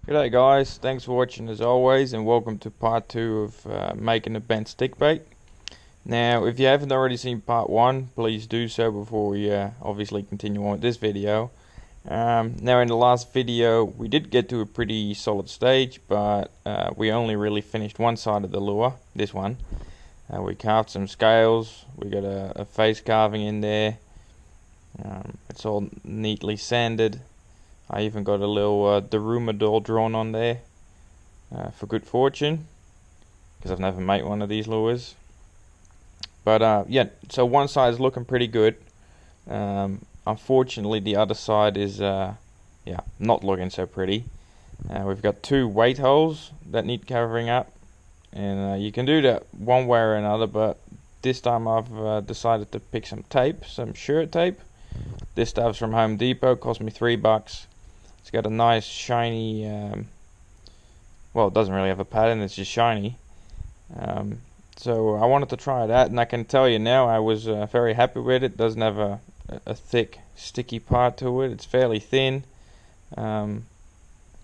G'day guys, thanks for watching as always, and welcome to part 2 of making a bent stickbait. Now if you haven't already seen part 1, please do so before we obviously continue on with this video. Now in the last video we did get to a pretty solid stage, but we only really finished one side of the lure, this one. We carved some scales, we got a face carving in there. It's all neatly sanded. I even got a little Daruma doll drawn on there for good fortune, because I've never made one of these lures. But yeah, so one side is looking pretty good. Unfortunately the other side is yeah, not looking so pretty. We've got two weight holes that need covering up, and you can do that one way or another, but this time I've decided to pick some tape, some shirt tape. This stuff's from Home Depot, cost me $3. It's got a nice shiny, well, it doesn't really have a pattern, it's just shiny. So I wanted to try it out, and I can tell you now I was very happy with it. It doesn't have a thick, sticky part to it. It's fairly thin. Do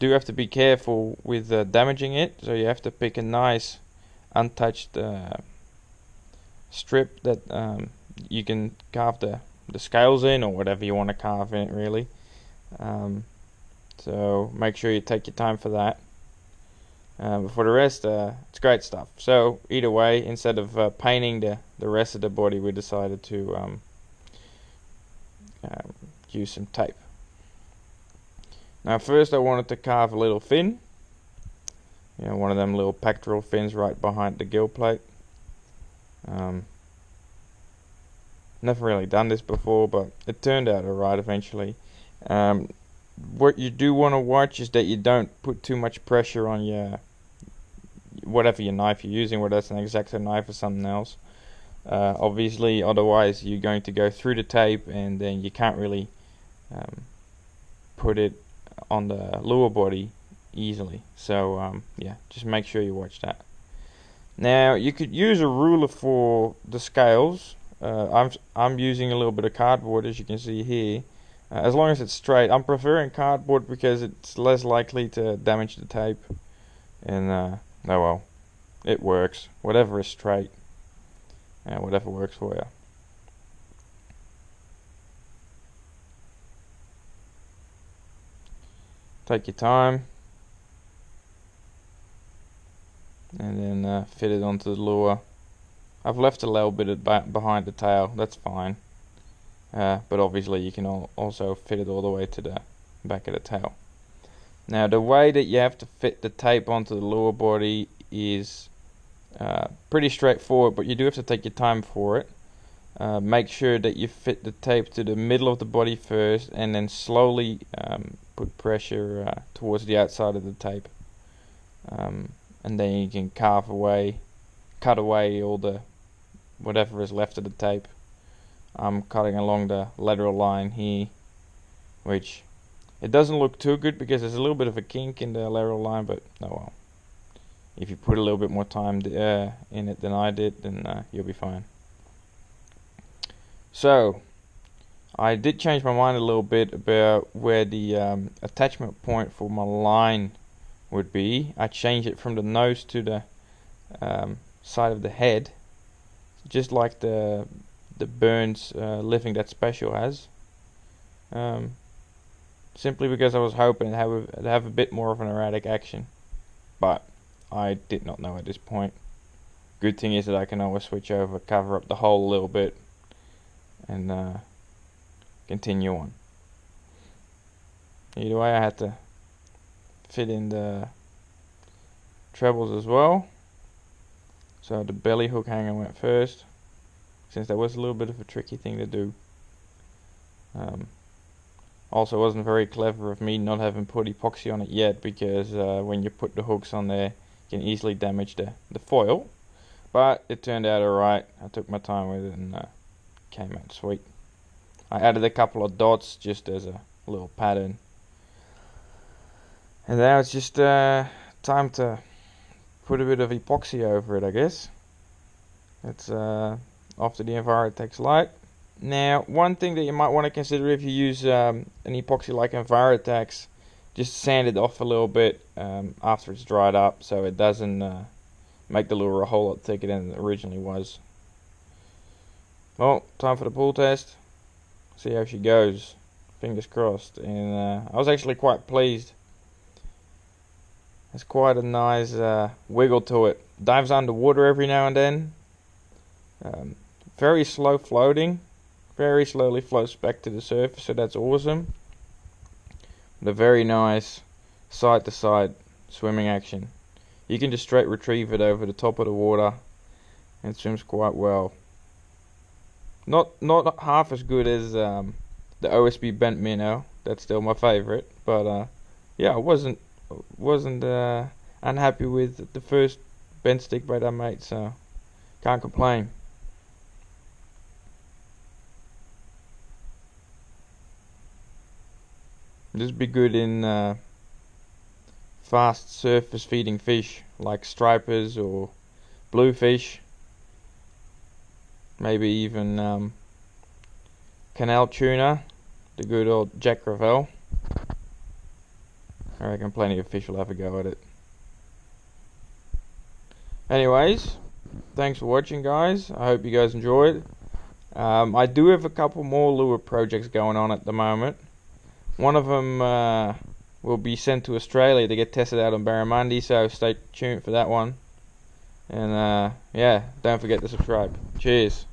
have to be careful with damaging it, so you have to pick a nice, untouched strip that you can carve the scales in, or whatever you want to carve in it, really. So make sure you take your time for that. But for the rest, it's great stuff. So either way, instead of painting the rest of the body, we decided to use some tape. Now first I wanted to carve a little fin, one of them little pectoral fins right behind the gill plate. Never really done this before, but it turned out alright eventually. What you do want to watch is that you don't put too much pressure on your whatever your knife you're using, whether it's an X-Acto knife or something else. Obviously, otherwise you're going to go through the tape, and then you can't really put it on the lure body easily. So yeah, just make sure you watch that. Now you could use a ruler for the scales. I'm using a little bit of cardboard, as you can see here. As long as it's straight. I'm preferring cardboard because it's less likely to damage the tape. And oh well, it works. Whatever is straight, whatever works for you. Take your time, and then fit it onto the lure. I've left a little bit behind the tail. That's fine. But obviously you can also fit it all the way to the back of the tail. Now the way that you have to fit the tape onto the lure body is pretty straightforward, but you do have to take your time for it. Make sure that you fit the tape to the middle of the body first, and then slowly put pressure towards the outside of the tape. And then you can cut away all the whatever is left of the tape. I'm cutting along the lateral line here, which it doesn't look too good because there's a little bit of a kink in the lateral line, but oh well. If you put a little bit more time in it than I did, then you'll be fine. So I did change my mind a little bit about where the attachment point for my line would be. I changed it from the nose to the side of the head, just like the Burns Living That Special has. Simply because I was hoping to have a bit more of an erratic action, but I did not know at this point. Good thing is that I can always switch over, cover up the hole a little bit, and continue on. Either way, I had to fit in the trebles as well. So the belly hook hanger went first, since that was a little bit of a tricky thing to do. Also, wasn't very clever of me not having put epoxy on it yet, because when you put the hooks on there, you can easily damage the foil. But it turned out alright. I took my time with it, and came out sweet. I added a couple of dots just as a little pattern. And now it's just time to put a bit of epoxy over it, I guess. It's after the Envirotex Light. Now, one thing that you might want to consider if you use an epoxy like Envirotex just sand it off a little bit after it's dried up, so it doesn't make the lure a whole lot thicker than it originally was. Well, time for the pull test. See how she goes. Fingers crossed. And I was actually quite pleased. It's quite a nice wiggle to it. Dives underwater every now and then. Very slow floating. Very slowly floats back to the surface, so that's awesome. But a very nice side to side swimming action. You can just straight retrieve it over the top of the water and it swims quite well. Not half as good as the OSB bent minnow. That's still my favorite, but yeah, I wasn't unhappy with the first bent stickbait I made, so can't complain. This would be good in fast surface feeding fish like stripers or bluefish, maybe even canal tuna, the good old Jack Crevalle. I reckon plenty of fish will have a go at it. Anyways, thanks for watching, guys. I hope you guys enjoyed. I do have a couple more lure projects going on at the moment. One of them will be sent to Australia to get tested out on barramundi, so stay tuned for that one. And yeah, don't forget to subscribe. Cheers.